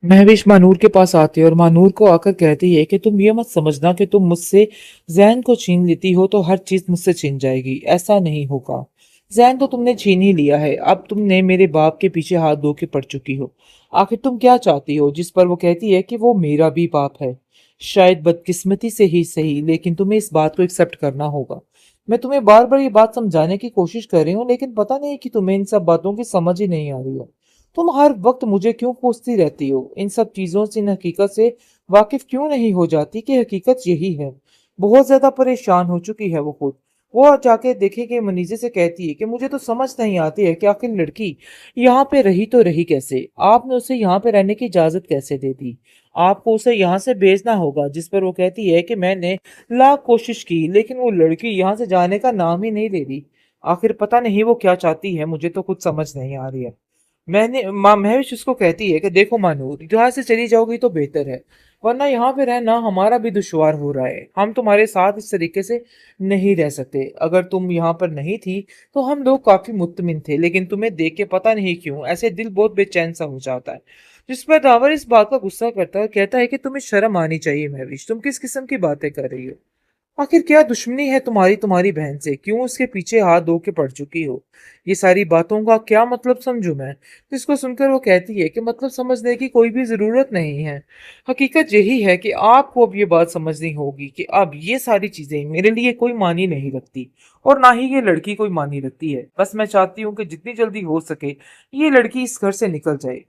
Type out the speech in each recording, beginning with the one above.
महविश मानूर के पास आती है और मानूर को आकर कहती है कि तुम ये मत समझना कि तुम मुझसे जैन को छीन लेती हो तो हर चीज मुझसे छीन जाएगी। ऐसा नहीं होगा। जैन तो तुमने छीन ही लिया है, अब तुमने मेरे बाप के पीछे हाथ धो के पड़ चुकी हो। आखिर तुम क्या चाहती हो? जिस पर वो कहती है कि वो मेरा भी बाप है। शायद बदकिस्मती से ही सही, लेकिन तुम्हें इस बात को एक्सेप्ट करना होगा। मैं तुम्हें बार बार ये बात समझाने की कोशिश कर रही हूँ, लेकिन पता नहीं कि तुम्हें इन सब बातों की समझ ही नहीं आ रही है। तुम हर वक्त मुझे क्यों पूछती रहती हो? इन सब चीजों से, इन हकीकत से वाकिफ क्यों नहीं हो जाती कि हकीकत यही है? बहुत ज्यादा परेशान हो चुकी है वो खुद। वो जाके देखे कि मनीजे से कहती है कि मुझे तो समझ नहीं आती है कि आखिर लड़की यहाँ पे रही तो रही कैसे? आपने उसे यहाँ पे रहने की इजाजत कैसे दे दी? आपको उसे यहाँ से भेजना होगा। जिस पर वो कहती है कि मैंने लाख कोशिश की, लेकिन वो लड़की यहाँ से जाने का नाम ही नहीं ले रही। आखिर पता नहीं वो क्या चाहती है, मुझे तो कुछ समझ नहीं आ रही है। मैंने माँ महेश उसको कहती है कि देखो मानूर, यहाँ से चली जाओगी तो बेहतर है, वरना यहाँ पे रहना हमारा भी दुश्वार हो रहा है। हम तुम्हारे साथ इस तरीके से नहीं रह सकते। अगर तुम यहाँ पर नहीं थी तो हम लोग काफी मुतमिन थे, लेकिन तुम्हें देख के पता नहीं क्यों ऐसे दिल बहुत बेचैन सा हो जाता है। जिस पर दावर इस बात का गुस्सा करता है और कहता है कि तुम्हें शर्म आनी चाहिए महविश, तुम किस किस्म की बातें कर रही हो? आखिर क्या दुश्मनी है तुम्हारी तुम्हारी बहन से? क्यों उसके पीछे हाथ धो के पड़ चुकी हो? ये सारी बातों का क्या मतलब समझूं मैं? इसको सुनकर वो कहती है कि मतलब समझने की कोई भी जरूरत नहीं है। हकीकत यही है कि आपको अब ये बात समझनी होगी कि अब ये सारी चीजें मेरे लिए कोई मानी नहीं रखती, और ना ही ये लड़की कोई मानी रखती है। बस मैं चाहती हूँ कि जितनी जल्दी हो सके ये लड़की इस घर से निकल जाए।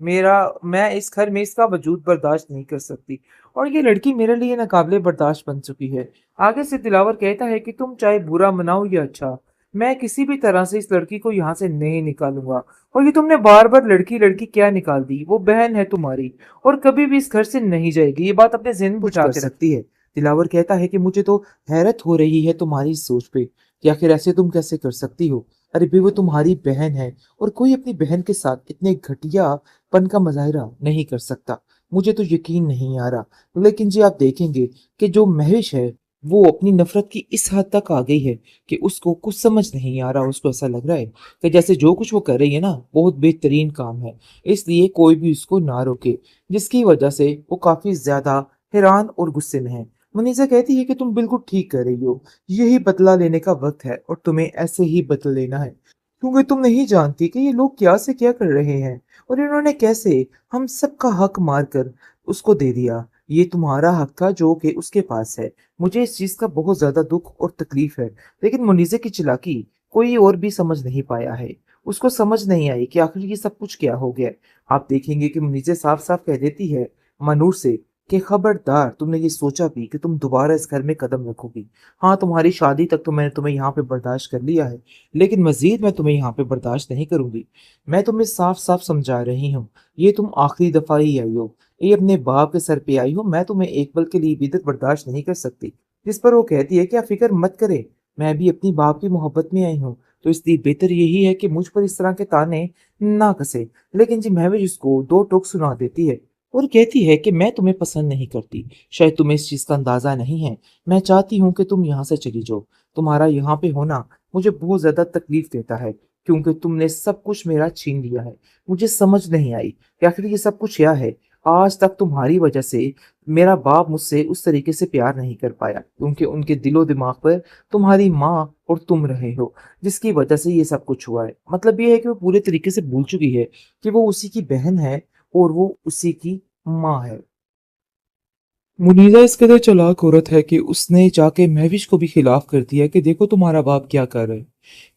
मैं इस घर में इसका वजूद बर्दाश्त नहीं कर सकती, और ये लड़की मेरे लिए नाकाबिले बर्दाश्त बन चुकी है। आगे से दिलावर कहता है कि तुम चाहे बुरा मनाओ या अच्छा, मैं किसी भी तरह से इस लड़की को यहाँ से नहीं निकालूंगा। और ये तुमने बार बार लड़की लड़की क्या निकाल दी? वो बहन है तुम्हारी और कभी भी इस घर से नहीं जाएगी। ये बात अपने जहन में कुछ बिठा कर के रख। सकती है। दिलावर कहता है कि मुझे तो हैरत हो रही है तुम्हारी इस सोच पे कि आखिर ऐसे तुम कैसे कर सकती हो। अरे भी वो तुम्हारी बहन है और कोई अपनी बहन के साथ इतने घटियापन का मुजाहिरा नहीं कर सकता। मुझे तो यकीन नहीं आ रहा। लेकिन जी आप देखेंगे कि जो महविश है वो अपनी नफरत की इस हद तक आ गई है कि उसको कुछ समझ नहीं आ रहा। उसको ऐसा लग रहा है कि जैसे जो कुछ वो कर रही है ना बहुत बेहतरीन काम है, इसलिए कोई भी उसको ना रोके, जिसकी वजह से वो काफी ज्यादा हैरान और गुस्से में है। मुनीसा कहती है कि तुम बिल्कुल ठीक कर रही हो, यही बदला लेने का वक्त है और तुम्हें ऐसे ही बदल लेना है, क्योंकि तुम नहीं जानती कि ये लोग क्या से क्या कर रहे हैं और इन्होंने कैसे हम सबका हक मार कर उसको दे दिया। ये तुम्हारा हक था जो कि उसके पास है। मुझे इस चीज का बहुत ज्यादा दुख और तकलीफ है, लेकिन मुनीसे की चालाकी कोई और भी समझ नहीं पाया है। उसको समझ नहीं आई कि आखिर ये सब कुछ क्या हो गया। आप देखेंगे कि मुनीसे साफ साफ कह देती है मनूर से कि खबरदार तुमने ये सोचा भी कि तुम दोबारा इस घर में कदम रखोगी। हाँ, तुम्हारी शादी तक तो मैंने तुम्हें यहाँ पे बर्दाश्त कर लिया है, लेकिन मजीद मैं तुम्हें यहाँ पे बर्दाश्त नहीं करूंगी। मैं तुम्हें साफ साफ समझा रही हूँ, ये तुम आखिरी दफा ही आई हो, ये अपने बाप के सर पे आई हो। मैं तुम्हें एक पल के लिए भी इधर बर्दाश्त नहीं कर सकती। जिस पर वो कहती है कि आप फिक्र मत करे, मैं भी अपनी बाप की मोहब्बत में आई हूँ, तो इसलिए बेहतर यही है कि मुझ पर इस तरह के ताने ना कसे। लेकिन जी महविश उसको दो टोक सुना देती है और कहती है कि मैं तुम्हें पसंद नहीं करती। शायद तुम्हें इस चीज का अंदाजा नहीं है। मैं चाहती हूँ कि तुम यहाँ से चली जाओ। तुम्हारा यहाँ पे होना मुझे बहुत ज्यादा तकलीफ देता है, क्योंकि तुमने सब कुछ मेरा छीन लिया है। मुझे समझ नहीं आई कि आखिर ये सब कुछ क्या है। आज तक तुम्हारी वजह से मेरा बाप मुझसे उस तरीके से प्यार नहीं कर पाया, क्योंकि उनके दिलो दिमाग पर तुम्हारी माँ और तुम रहे हो, जिसकी वजह से ये सब कुछ हुआ है। मतलब ये है कि वो पूरे तरीके से भूल चुकी है कि वो उसी की बहन है और वो उसी की माँ है। मुनीजा इस कदर चालाक औरत है कि उसने जाके महविश को भी खिलाफ कर दिया कि देखो तुम्हारा बाप क्या कर रहा है,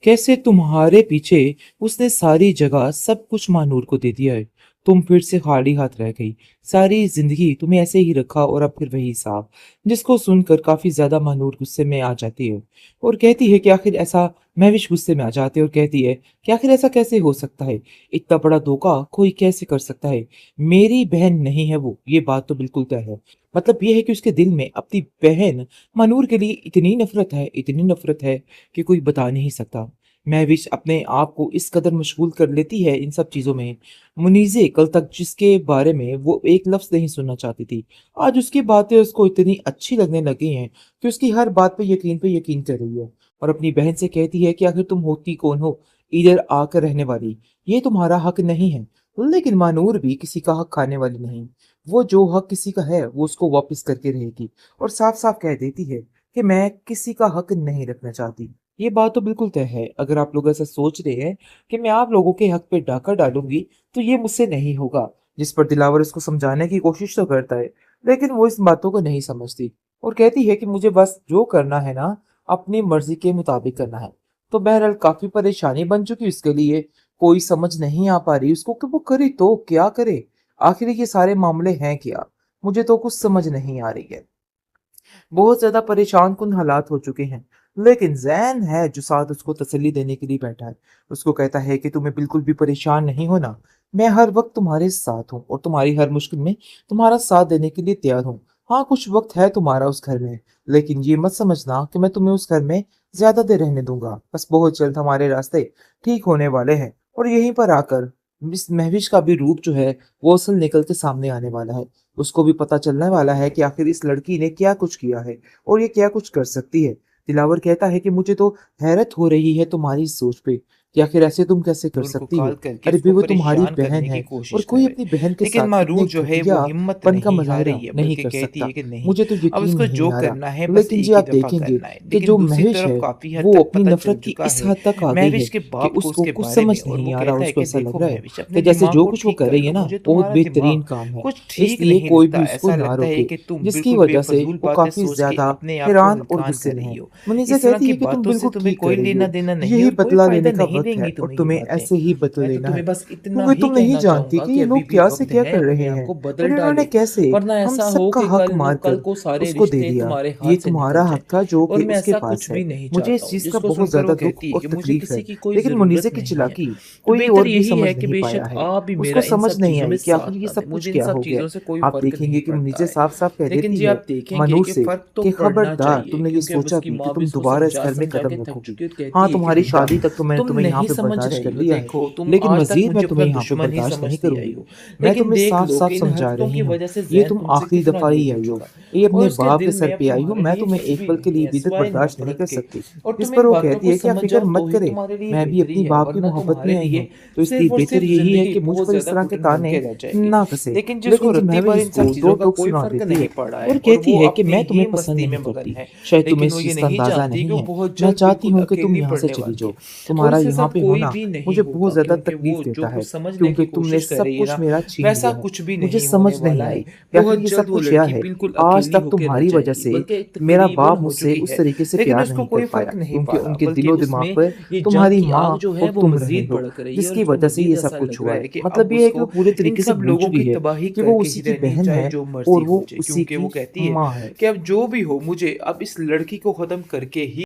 कैसे तुम्हारे पीछे उसने सारी जगह सब कुछ मानूर को दे दिया है। तुम फिर से खाली हाथ रह गई। सारी जिंदगी तुम्हें ऐसे ही रखा और अब फिर वही हिसाब। जिसको सुनकर काफी ज्यादा मानूर गुस्से में आ जाती है और कहती है कि आखिर ऐसा, महविश गुस्से में आ जाती है और कहती है कि आखिर ऐसा कैसे हो सकता है? इतना बड़ा धोखा कोई कैसे कर सकता है? मेरी बहन नहीं है वो, ये बात तो बिल्कुल तय है। मतलब ये है कि उसके दिल में अपनी बहन मनूर के लिए इतनी नफरत है, इतनी नफरत है कि कोई बता नहीं सकता। महविश अपने आप को इस कदर मशगूल कर लेती है इन सब चीजों में। मुनीजे कल तक जिसके बारे में वो एक लफ्ज नहीं सुनना चाहती थी, आज उसकी बातें उसको इतनी अच्छी लगने लगी हैं कि उसकी हर बात पे यकीन कर रही है। और अपनी बहन से कहती है कि आखिर तुम होती कौन हो इधर आकर रहने वाली? ये तुम्हारा हक नहीं है। लेकिन मानूर भी किसी का हक खाने वाली नहीं। वो जो हक किसी का है वो उसको वापस करके रहेगी और साफ साफ कह देती है कि मैं किसी का हक नहीं रखना चाहती। ये बात तो बिल्कुल तय है। अगर आप लोग ऐसा सोच रहे हैं कि मैं आप लोगों के हक पे डाका डालूंगी तो ये मुझसे नहीं होगा। जिस पर दिलावर उसको समझाने की कोशिश तो करता है, लेकिन वो इस बातों को नहीं समझती और कहती है कि मुझे बस जो करना है ना, अपनी मर्जी के मुताबिक करना है। तो बहरहाल काफी परेशानी बन चुकी उसके लिए। कोई समझ नहीं आ पा रही उसको कि वो करे तो क्या करे। आखिर ये सारे मामले हैं क्या, मुझे तो कुछ समझ नहीं आ रही है। बहुत ज्यादा परेशान कुन हालात हो चुके हैं। लेकिन जैन है जो साथ उसको तसल्ली देने के लिए बैठा है। उसको कहता है कि तुम्हें बिल्कुल भी परेशान नहीं होना, मैं हर वक्त तुम्हारे साथ हूँ और तुम्हारी हर मुश्किल में तुम्हारा साथ देने के लिए तैयार हूँ। हाँ, कुछ वक्त है तुम्हारा उस घर में, लेकिन ये मत समझना कि मैं तुम्हें उस घर में ज्यादा देर रहने दूंगा। बस बहुत जल्द हमारे रास्ते ठीक होने वाले हैं और यहीं पर आकर मिस महविश का भी रूप जो है वो असल निकल के सामने आने वाला है। उसको भी पता चलने वाला है कि आखिर इस लड़की ने क्या कुछ किया है और ये क्या कुछ कर सकती है। दिलावर कहता है कि मुझे तो हैरत हो रही है तुम्हारी इस सोच पे कि आखिर ऐसे तुम कैसे कर नूर को सकती हो। कॉल करके अरे उसको वो तुम्हारी परेशान बहन करने की है और कोशिश कर कोई रहे, अपनी बहन के लेकिन साथ इतने मारूर जो है वो हिम्मत घटियापन का नहीं हार मुजाहरा रही है, नहीं बल्कि कर कहती सकता। है कि नहीं, मुझे तो अब यकीन उसको नहीं जो आ रहा। करना है बस लेकिन एक जी ही आप दफा देखेंगे करना है। कि लेकिन जो दूसरी महविश तरफ है काफी हद वो तक अपनी पता चल नफरत की चुका इस है हद तक आ गई महविश है के कि बाप को उसको उसके कुछ बारे समझ में, और नहीं वो आ रहा। कहता है उसको कि ऐसा देखो लग रहा है महविश, कि अपने जैसे दिमाग जो को कुछ वो ठीक कर कर रही है लो, ना मुझे बहुत तुम्हारा बेहतरीन दिमाग काम है। कुछ ठीक इसलिए नहीं कोई लगता। भी उसको ऐसा ना लगता है रोके, कि तुम जिसकी बिल्कुल वजह से बेफजूल वो बातें काफी सोच के ज्यादा अपने आप को हैरान और हलकान गुस्से कर में रही है। हो। मुनीसा इस तरह कहती की है कि तुम बातों से बिल्कुल तुम्हें ठीक कह कोई रही लेना हो, देना नहीं यही और कोई बदला फायदा लेने का नहीं वक्त है देंगी और तुम्हें ये तुम्हें बातें। ऐसे ही बदल मैं तो लेना है। तुम्हें बस इतना क्योंकि ही तुम नहीं कहना जानती चाहूंगा कि कि ये अभी लोग भी क्या से वक्त क्या है कर रहे अपने आप हैं को बदल और इन्होंने डालो, कैसे वरना हम ऐसा हो सबका कि हक कल नो कल मारकर को सारे उसको दे रिश्ते दिया। तुम्हारे ये हाथ से तुम्हारा निकल जाए। हक था जो और कि मैं उसके ऐसा पास कुछ है। भी नहीं मुझे चाहता इस हूँ चीज का जिसको बहुत सुनकर ज्यादा वो दुख कहती है और कि मुझे तकलीफ है, किसी की कोई लेकिन जरूरत मुनीसे की नहीं है। चालाकी तो कोई बेहतर और भी यही समझ है कि नहीं पाया बेशक है। आप भी उसको मेरा इन समझ सब नहीं चीजों में आई कि आखिर साथ ये ना दें, सब कुछ मुझे इन क्या सब हो गया। चीजों से कोई आप फर्क देखेंगे नहीं कि पड़ता मुनीसे है। साफ साफ कह लेकिन देती जी है आप देखेंगे मनूर कि से फर्क तो कि पड़ना खबरदार चाहिए, तुमने ये क्योंकि अब सोचा उसकी भी कि माँ भी तुम उसको दोबारा इस समझा घर में समझा कदम के थक रखोगी। चुकी है और हाँ, कहती है कि तुम्हारी बेटा शादी तक तो मैंने तुम तुम्हें यहाँ नहीं पे समझ बर्दाश्त रही कर हो, लिया है, देखो तुम लेकिन आज तक मजीद मैं मुझे अपना तुम्हें यहाँ पे दुश्मन ही बर्दाश्त नहीं समझती आई करूंगी। हो। मैं लेकिन तुम्हें देख साफ लो साफ कि इन समझा हरकतों रही की हूँ, वजह से ये जैन तुम तुमसे आखिरी कितना दफा दूर ही हो आई हो, चुका, ये और अपने उसके बाप के दिल सर में अब पे आई हो। तुम्हारे मैं लिए तुम्हें कुछ एक भी पल के नहीं लिए है भी तक सिवाय इन बर्दाश्त नहीं नफरत कर के। सकती। और जिस तुम पर इन वो बातों कहती को है कि आप समझ फिक्र जाओ तो मत ही करें, तुम्हारे लिए मैं भी बेहतरी अपनी है, बाप की वरना मोहब्बत में तुम्हारे आई हूँ, लिए तो इसलिए सिर्फ और बेहतर सिर्फ यही है जिंदगी कि मुझ बहुत पर इस ज्यादा तरह के घुटन ढन ताने के रह जाएगी। ना कसे। लेकिन जिसको लेकिन जी रत्ती भर महविश इन को सब दो चीजों का टोक कोई सुना फर्क देती नहीं है पड़ा है और और कहती वो है कि अपनी मैं ही तुम्हें पसंद मस्ती में नहीं मगन करती, है। शायद तुम्हें लेकिन इस वो ये चीज का नहीं अंदाजा जानती कि नहीं वो है। बहुत मैं जल्द चाहती बिल्कुल हूँ कि तुम अकेली यहाँ से पड़ने चली वाली है जाओ। और तुम्हारा उसके यहाँ साथ पे कोई होना भी नहीं मुझे बहुत होगा, ज्यादा क्योंकि तकलीफ वो जो देता है, कुछ समझने क्योंकि की तुमने कोशिश कर सब रही है कुछ ना, मेरा छीन वैसा लिया है। कुछ भी मुझे नहीं समझ होने नहीं वाला आई है। कि आखिर बहुत ये जल्द सब वो कुछ क्या लड़की है। बिल्कुल आज अकेली तक होके रह तुम्हारी वजह जाएगी, से बल्कि मेरा तकरीबन बाप हो मुझसे चुकी उस है। तरीके से लेकिन प्यार उसको नहीं कर कोई पाया, फर्क नहीं क्योंकि पड़ा, उनके बल्कि दिलो दिमाग उसमें पर ये जंग तुम्हारी की माँ आग जो है और वो तुम रहे मजीद हो, भड़क रही है और जिसकी उसको वजह से ये मजीद सब ऐसा कुछ लग हुआ रहा है। है कि अब मतलब ये है कि वो उसको पूरे इन तरीके से सब भूल लोगों चुकी की है तबाही कि वो करके ही उसी की रहनी है, बहन चाहे है जो और मर्जी वो हो जाए, उसी क्योंकि वो की कहती है माँ है। कि अब जो भी हो मुझे अब इस लड़की को खत्म करके ही